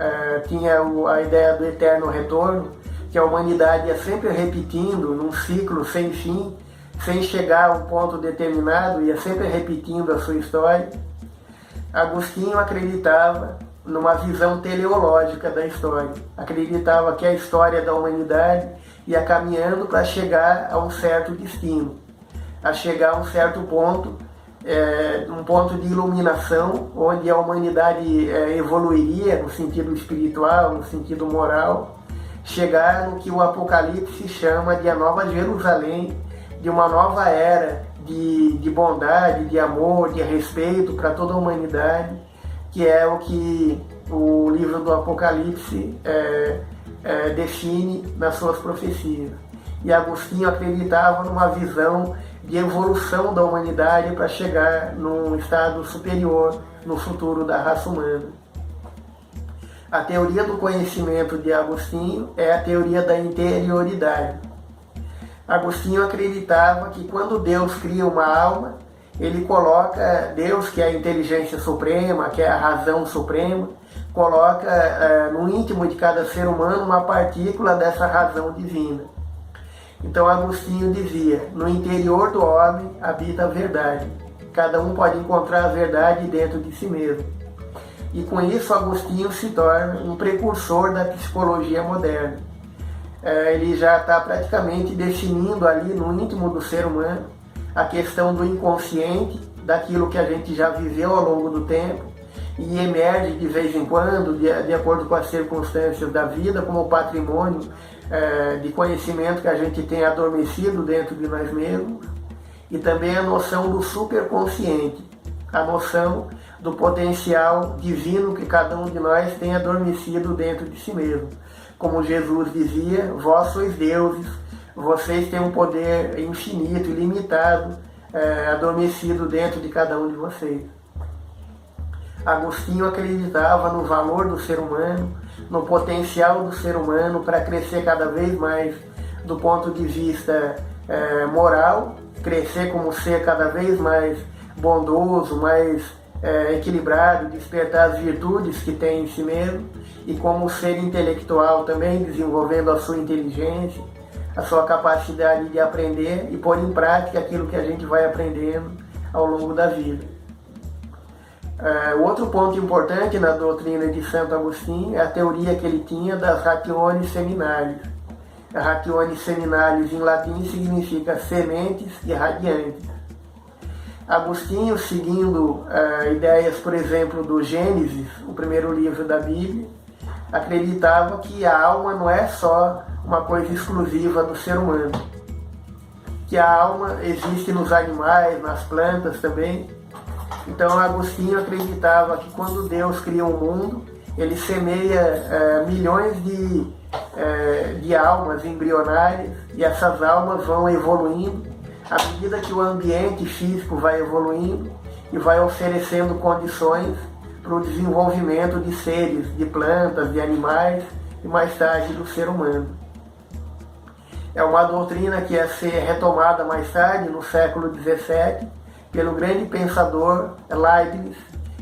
tinha a ideia do eterno retorno, que a humanidade ia sempre repetindo num ciclo sem fim, sem chegar a um ponto determinado, ia sempre repetindo a sua história, Agostinho acreditava numa visão teleológica da história. Acreditava que a história da humanidade ia caminhando para chegar a um certo destino, a chegar a um certo ponto, um ponto de iluminação, onde a humanidade evoluiria no sentido espiritual, no sentido moral, chegar no que o Apocalipse chama de a Nova Jerusalém, de uma nova era de bondade, de amor, de respeito para toda a humanidade, que é o que o livro do Apocalipse define nas suas profecias. E Agostinho acreditava numa visão de evolução da humanidade para chegar num estado superior no futuro da raça humana. A teoria do conhecimento de Agostinho é a teoria da interioridade. Agostinho acreditava que quando Deus cria uma alma, ele coloca, Deus, que é a inteligência suprema, que é a razão suprema, coloca no íntimo de cada ser humano uma partícula dessa razão divina. Então Agostinho dizia, no interior do homem habita a verdade. Cada um pode encontrar a verdade dentro de si mesmo. E com isso Agostinho se torna um precursor da psicologia moderna. Ele já está praticamente definindo ali no íntimo do ser humano a questão do inconsciente, daquilo que a gente já viveu ao longo do tempo e emerge de vez em quando, de acordo com as circunstâncias da vida, como patrimônio de conhecimento que a gente tem adormecido dentro de nós mesmos, e também a noção do superconsciente, a noção do potencial divino que cada um de nós tem adormecido dentro de si mesmo. Como Jesus dizia, vós sois deuses, vocês têm um poder infinito, ilimitado, adormecido dentro de cada um de vocês. Agostinho acreditava no valor do ser humano, no potencial do ser humano para crescer cada vez mais do ponto de vista moral, crescer como ser cada vez mais bondoso, mais equilibrado, despertar as virtudes que tem em si mesmo, e como ser intelectual também, desenvolvendo a sua inteligência, a sua capacidade de aprender e pôr em prática aquilo que a gente vai aprendendo ao longo da vida. Outro ponto importante na doutrina de Santo Agostinho é a teoria que ele tinha das rationes seminalis. Rationes seminalis em latim significa sementes irradiantes. Agostinho, seguindo ideias, por exemplo, do Gênesis, o primeiro livro da Bíblia, acreditava que a alma não é só uma coisa exclusiva do ser humano, que a alma existe nos animais, nas plantas também. Então Agostinho acreditava que quando Deus cria um mundo, ele semeia milhões de almas embrionárias, e essas almas vão evoluindo à medida que o ambiente físico vai evoluindo e vai oferecendo condições para o desenvolvimento de seres, de plantas, de animais e mais tarde do ser humano. É uma doutrina que ia ser retomada mais tarde, no século XVII, pelo grande pensador Leibniz,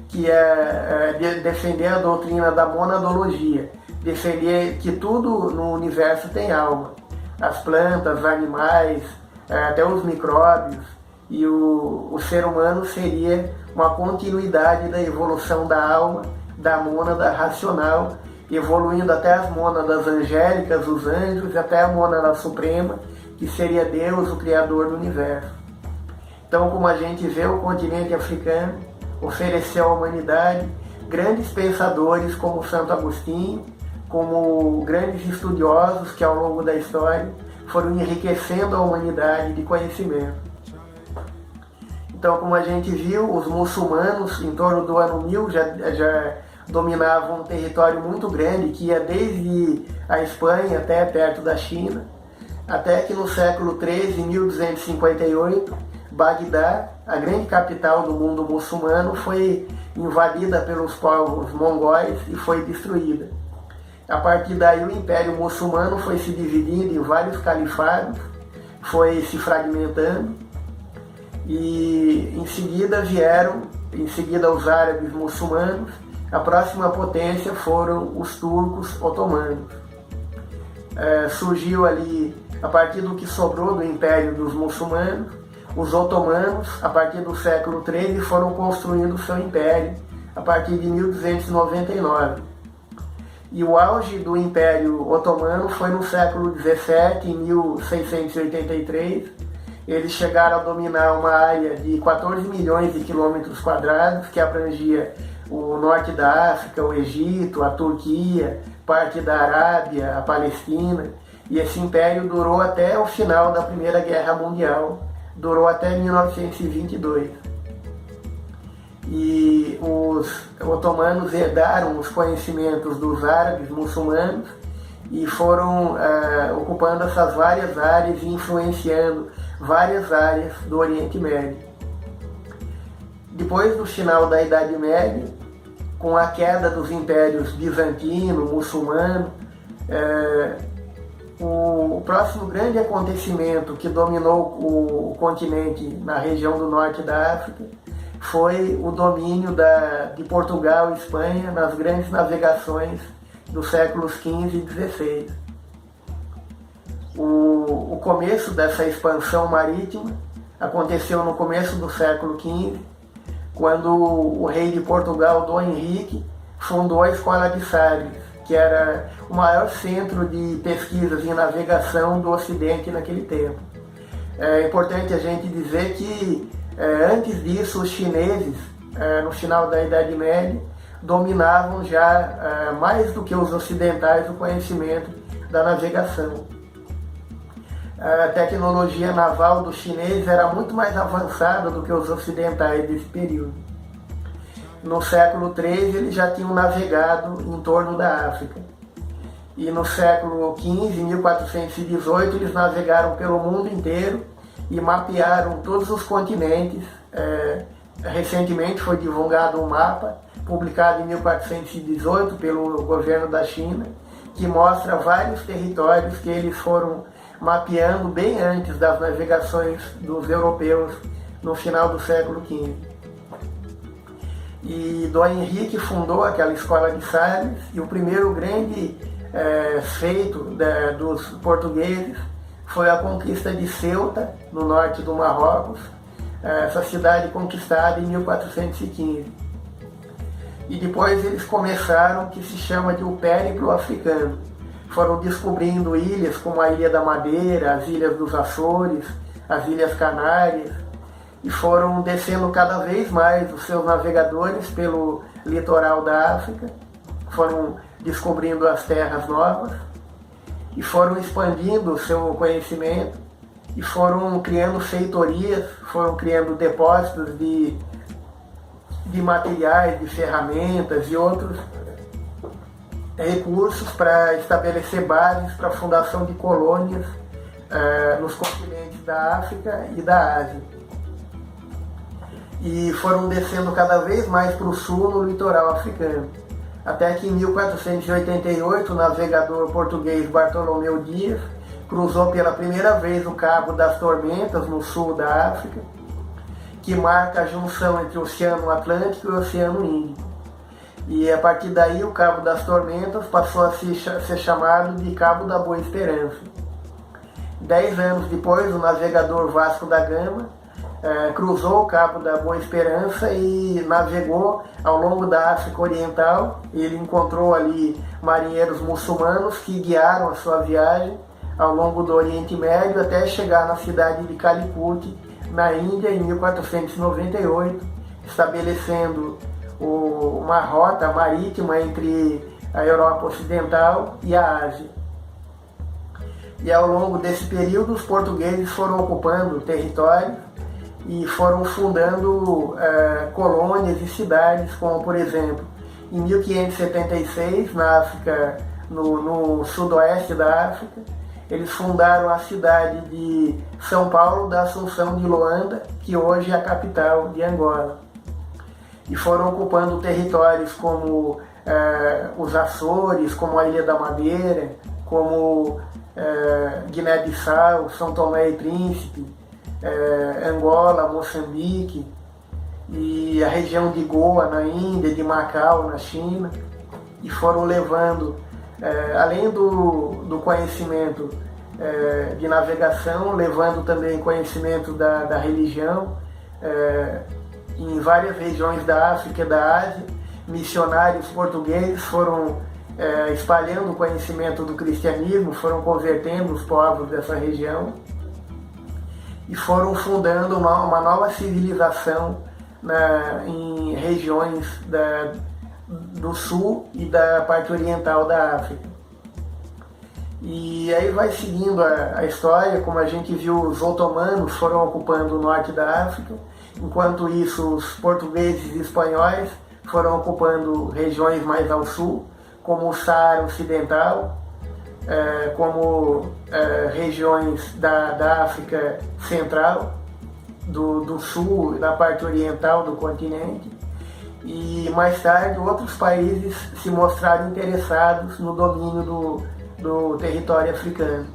que ia defender a doutrina da monadologia, defender que tudo no universo tem alma, as plantas, os animais, até os micróbios, e o ser humano seria uma continuidade da evolução da alma, da mônada racional, evoluindo até as mônadas angélicas, os anjos, até a mônada suprema, que seria Deus, o Criador do universo. Então, como a gente vê, o continente africano ofereceu à humanidade grandes pensadores como Santo Agostinho, como grandes estudiosos que ao longo da história foram enriquecendo a humanidade de conhecimento. Então, como a gente viu, os muçulmanos, em torno do ano 1000, já dominavam um território muito grande, que ia desde a Espanha até perto da China, até que no século XIII, em 1258, Bagdá, a grande capital do mundo muçulmano, foi invadida pelos povos mongóis e foi destruída. A partir daí o Império Muçulmano foi se dividindo em vários califados, foi se fragmentando, e em seguida os árabes muçulmanos. A próxima potência foram os turcos otomanos. Surgiu ali, a partir do que sobrou do Império dos muçulmanos, os otomanos, a partir do século XIII, foram construindo o seu império, a partir de 1299. E o auge do Império Otomano foi no século XVII, em 1683. Eles chegaram a dominar uma área de 14 milhões de quilômetros quadrados, que abrangia o norte da África, o Egito, a Turquia, parte da Arábia, a Palestina. E esse império durou até o final da Primeira Guerra Mundial, durou até 1922. E os otomanos herdaram os conhecimentos dos árabes muçulmanos e foram ocupando essas várias áreas e influenciando várias áreas do Oriente Médio. Depois do final da Idade Média, com a queda dos impérios bizantino, muçulmano, o próximo grande acontecimento que dominou o continente na região do norte da África foi o domínio de Portugal e Espanha nas grandes navegações dos séculos XV e XVI. O começo dessa expansão marítima aconteceu no começo do século XV, quando o rei de Portugal, Dom Henrique, fundou a Escola de Sagres, que era o maior centro de pesquisas em navegação do Ocidente naquele tempo. É importante a gente dizer que antes disso os chineses, no final da Idade Média, dominavam já mais do que os ocidentais o conhecimento da navegação. A tecnologia naval dos chineses era muito mais avançada do que os ocidentais desse período. No século XIII eles já tinham navegado em torno da África. E no século XV, 1418, eles navegaram pelo mundo inteiro e mapearam todos os continentes. Recentemente foi divulgado um mapa, publicado em 1418 pelo governo da China, que mostra vários territórios que eles foram mapeando bem antes das navegações dos europeus no final do século XV. E Dom Henrique fundou aquela Escola de Sagres, e o primeiro grande feito dos portugueses foi a conquista de Ceuta, no norte do Marrocos, essa cidade conquistada em 1415. e depois eles começaram o que se chama de o périplo africano. Foram descobrindo ilhas como a Ilha da Madeira, as Ilhas dos Açores, as Ilhas Canárias, e foram descendo cada vez mais os seus navegadores pelo litoral da África, foram descobrindo as terras novas e foram expandindo o seu conhecimento e foram criando feitorias, foram criando depósitos de materiais, de ferramentas e outros recursos para estabelecer bases para a fundação de colônias nos continentes da África e da Ásia. E foram descendo cada vez mais para o sul, no litoral africano. Até que em 1488 o navegador português Bartolomeu Dias cruzou pela primeira vez o Cabo das Tormentas, no sul da África, que marca a junção entre o Oceano Atlântico e o Oceano Índico. E a partir daí o Cabo das Tormentas passou a ser chamado de Cabo da Boa Esperança. 10 anos depois, o navegador Vasco da Gama cruzou o Cabo da Boa Esperança e navegou ao longo da África Oriental. Ele encontrou ali marinheiros muçulmanos que guiaram a sua viagem ao longo do Oriente Médio até chegar na cidade de Calicut, na Índia, em 1498, estabelecendo uma rota marítima entre a Europa Ocidental e a Ásia. E ao longo desse período, os portugueses foram ocupando o território e foram fundando colônias e cidades, como por exemplo, em 1576, na África, no sudoeste da África, eles fundaram a cidade de São Paulo da Assunção de Luanda, que hoje é a capital de Angola. E foram ocupando territórios como os Açores, como a Ilha da Madeira, como Guiné-Bissau, São Tomé e Príncipe, Angola, Moçambique, e a região de Goa, na Índia, de Macau, na China, e foram levando, além do conhecimento de navegação, levando também conhecimento da religião, em várias regiões da África e da Ásia. Missionários portugueses foram espalhando o conhecimento do cristianismo, foram convertendo os povos dessa região e foram fundando uma nova civilização em regiões do sul e da parte oriental da África. E aí vai seguindo a história, como a gente viu, os otomanos foram ocupando o norte da África, enquanto isso os portugueses e espanhóis foram ocupando regiões mais ao sul, como o Saara Ocidental, como regiões da África Central, do sul e da parte oriental do continente. E mais tarde outros países se mostraram interessados no domínio do território africano.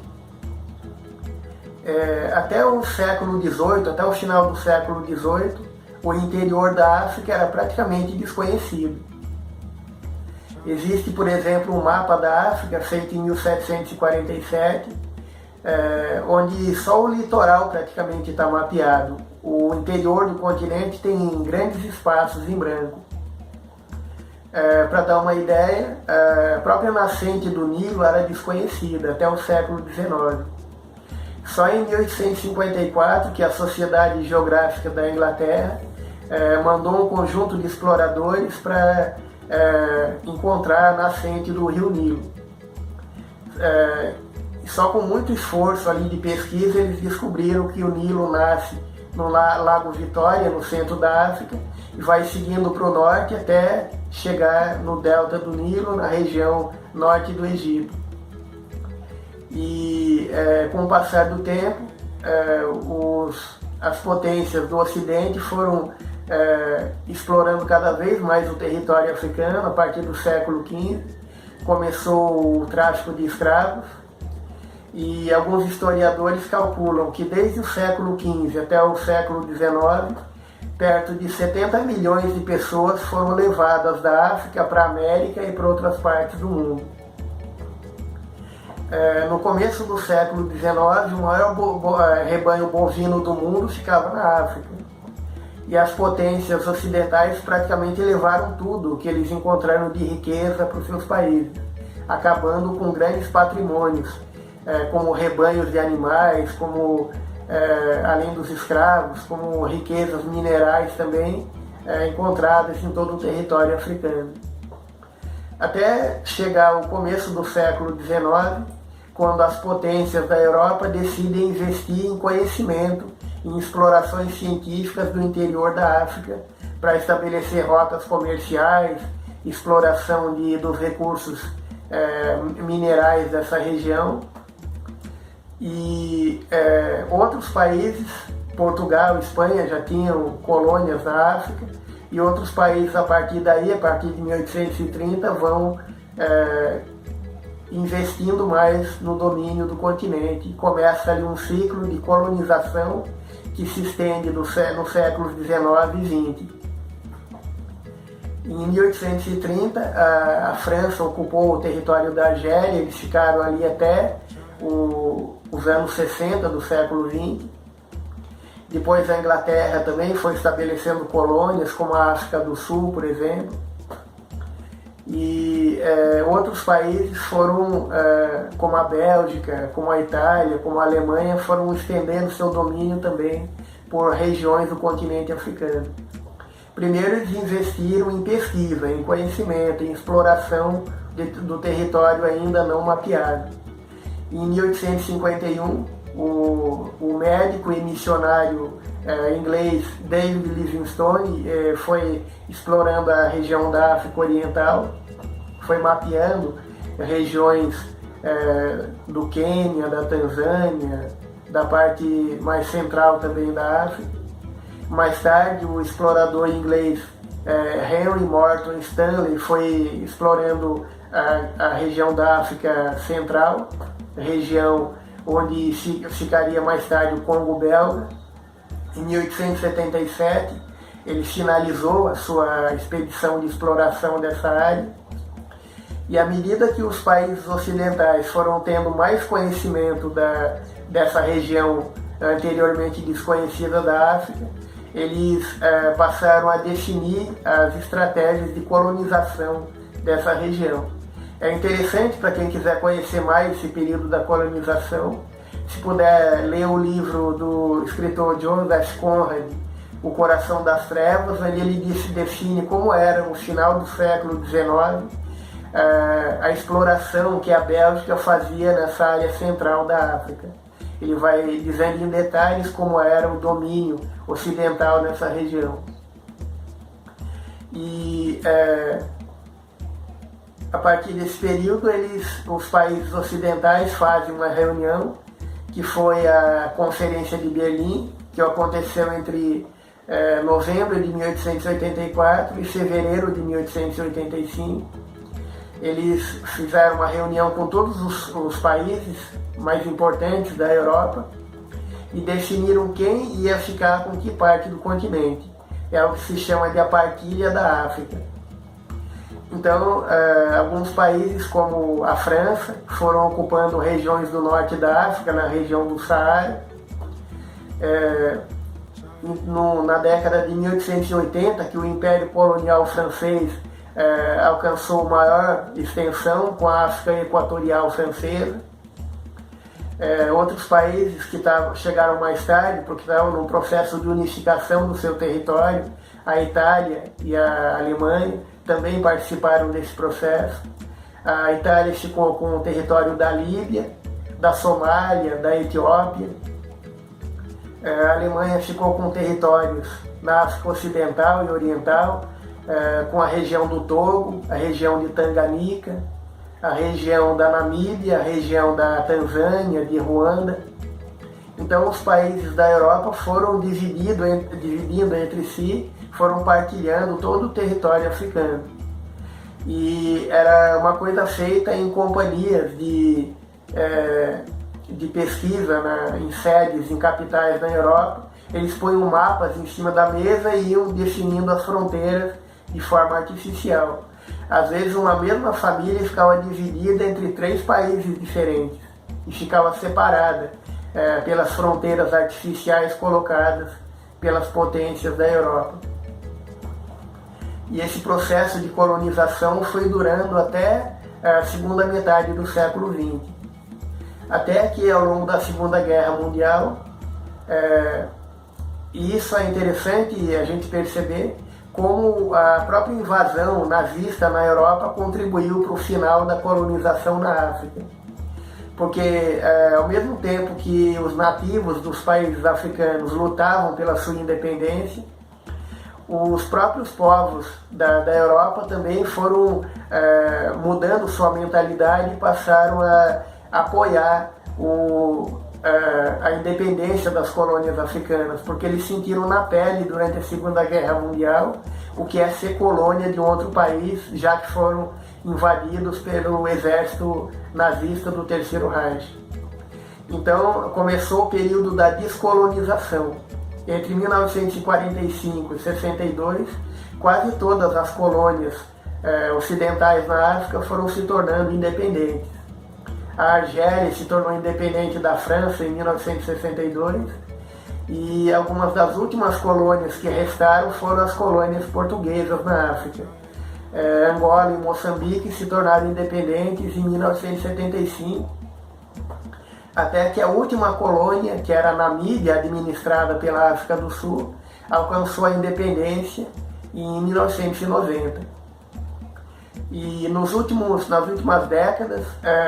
Até o século XVIII, até o final do século XVIII, o interior da África era praticamente desconhecido. Existe, por exemplo, um mapa da África feito em 1747, onde só o litoral praticamente está mapeado. O interior do continente tem grandes espaços em branco. Para dar uma ideia, a própria nascente do Nilo era desconhecida até o século XIX. Só em 1854 que a Sociedade Geográfica da Inglaterra mandou um conjunto de exploradores para encontrar a nascente do rio Nilo. Só com muito esforço ali de pesquisa eles descobriram que o Nilo nasce no Lago Vitória, no centro da África, e vai seguindo para o norte até chegar no delta do Nilo, na região norte do Egito. E com o passar do tempo, as potências do Ocidente foram explorando cada vez mais o território africano. A partir do século XV começou o tráfico de escravos, e alguns historiadores calculam que desde o século XV até o século XIX, perto de 70 milhões de pessoas foram levadas da África para a América e para outras partes do mundo. No começo do século XIX, o maior rebanho bovino do mundo ficava na África. e as potências ocidentais praticamente levaram tudo o que eles encontraram de riqueza para os seus países, acabando com grandes patrimônios, como rebanhos de animais, como além dos escravos, como riquezas minerais também encontradas em todo o território africano. Até chegar ao começo do século XIX, quando as potências da Europa decidem investir em conhecimento, em explorações científicas do interior da África, para estabelecer rotas comerciais, exploração dos recursos minerais dessa região. E outros países, Portugal, Espanha, já tinham colônias na África, e outros países a partir daí, a partir de 1830, vão investindo mais no domínio do continente. Começa ali um ciclo de colonização que se estende nos séculos XIX e XX. Em 1830, a França ocupou o território da Argélia, eles ficaram ali até os anos 60 do século XX. Depois a Inglaterra também foi estabelecendo colônias, como a África do Sul, por exemplo. E outros países foram, como a Bélgica, como a Itália, como a Alemanha, foram estendendo seu domínio também por regiões do continente africano. Primeiro eles investiram em pesquisa, em conhecimento, em exploração do território ainda não mapeado. Em 1851, o médico e missionário inglês David Livingstone foi explorando a região da África Oriental, foi mapeando regiões do Quênia, da Tanzânia, da parte mais central também da África. Mais tarde, o explorador inglês Henry Morton Stanley foi explorando a região da África Central, região onde ficaria mais tarde o Congo belga. Em 1877, ele finalizou a sua expedição de exploração dessa área. E à medida que os países ocidentais foram tendo mais conhecimento dessa região anteriormente desconhecida da África, eles passaram a definir as estratégias de colonização dessa região. É interessante para quem quiser conhecer mais esse período da colonização, se puder ler o livro do escritor Joseph Conrad, O Coração das Trevas, onde ele define como era no final do século XIX a exploração que a Bélgica fazia nessa área central da África. Ele vai dizendo em detalhes como era o domínio ocidental nessa região. E a partir desse período, os países ocidentais fazem uma reunião, que foi a Conferência de Berlim, que aconteceu entre novembro de 1884 e fevereiro de 1885. Eles fizeram uma reunião com todos os países mais importantes da Europa e definiram quem ia ficar com que parte do continente. É o que se chama de a partilha da África. Então, alguns países, como a França, foram ocupando regiões do norte da África, na região do Saara. Na década de 1880, que o Império Colonial Francês alcançou maior extensão com a África Equatorial Francesa. Outros países que chegaram mais tarde, porque estavam num processo de unificação do seu território, a Itália e a Alemanha, também participaram desse processo. A Itália ficou com o território da Líbia, da Somália, da Etiópia. A Alemanha ficou com territórios na África Ocidental e Oriental, com a região do Togo, a região de Tanganica, a região da Namíbia, a região da Tanzânia, de Ruanda. Então os países da Europa foram dividindo entre si, foram partilhando todo o território africano. E era uma coisa feita em companhias de pesquisa em sedes, em capitais da Europa. Eles põem mapas em cima da mesa e iam definindo as fronteiras de forma artificial. Às vezes uma mesma família ficava dividida entre 3 países diferentes e ficava separada pelas fronteiras artificiais colocadas pelas potências da Europa. E esse processo de colonização foi durando até a segunda metade do século XX. Até que ao longo da Segunda Guerra Mundial, e isso é interessante a gente perceber como a própria invasão nazista na Europa contribuiu para o final da colonização na África. Porque ao mesmo tempo que os nativos dos países africanos lutavam pela sua independência, os próprios povos da Europa também foram mudando sua mentalidade e passaram a apoiar a independência das colônias africanas, porque eles sentiram na pele durante a Segunda Guerra Mundial o que é ser colônia de outro país, já que foram invadidos pelo exército nazista do Terceiro Reich. Então começou o período da descolonização. Entre 1945 e 62, quase todas as colônias ocidentais na África foram se tornando independentes. A Argélia se tornou independente da França em 1962 e algumas das últimas colônias que restaram foram as colônias portuguesas na África. Angola e Moçambique se tornaram independentes em 1975, até que a última colônia, que era a Namíbia, administrada pela África do Sul, alcançou a independência em 1990. E nas últimas décadas,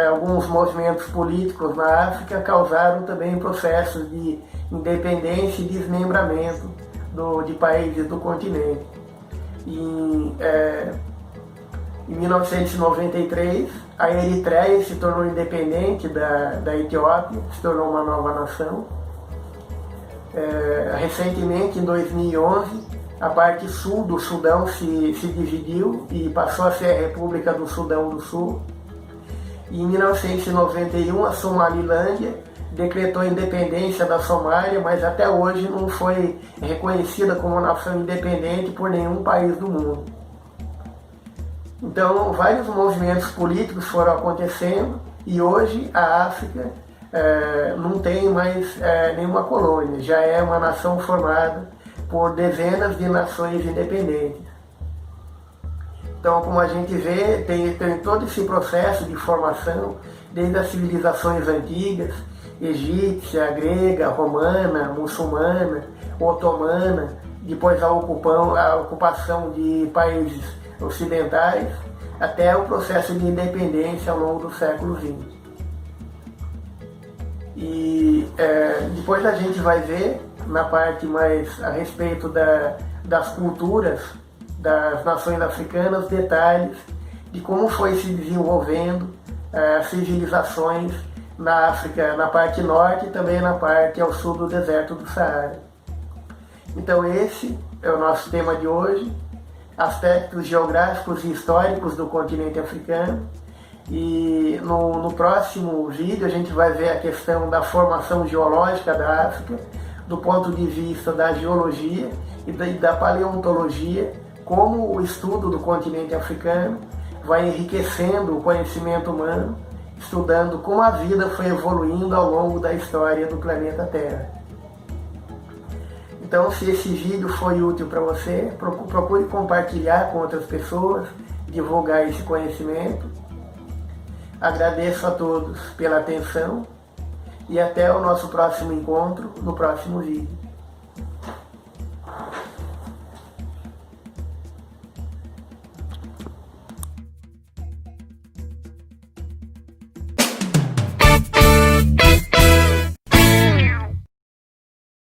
alguns movimentos políticos na África causaram também processos de independência e desmembramento de países do continente. Em 1993, a Eritreia se tornou independente da Etiópia, se tornou uma nova nação. Recentemente, em 2011, a parte sul do Sudão se dividiu e passou a ser a República do Sudão do Sul. E em 1991, a Somalilândia decretou a independência da Somália, mas até hoje não foi reconhecida como nação independente por nenhum país do mundo. Então, vários movimentos políticos foram acontecendo e hoje a África não tem mais nenhuma colônia, já é uma nação formada por dezenas de nações independentes. Então, como a gente vê, tem todo esse processo de formação, desde as civilizações antigas, egípcia, grega, romana, muçulmana, otomana, depois a ocupação de países ocidentais, até o processo de independência ao longo do século XX. E depois a gente vai ver, na parte mais a respeito das culturas das nações africanas, detalhes de como foi se desenvolvendo as civilizações na África, na parte norte e também na parte ao sul do deserto do Saara. Então esse é o nosso tema de hoje, aspectos geográficos e históricos do continente africano. E no próximo vídeo a gente vai ver a questão da formação geológica da África, do ponto de vista da geologia e da paleontologia, como o estudo do continente africano vai enriquecendo o conhecimento humano, estudando como a vida foi evoluindo ao longo da história do planeta Terra. Então, se esse vídeo foi útil para você, procure compartilhar com outras pessoas, divulgar esse conhecimento. Agradeço a todos pela atenção e até o nosso próximo encontro no próximo vídeo.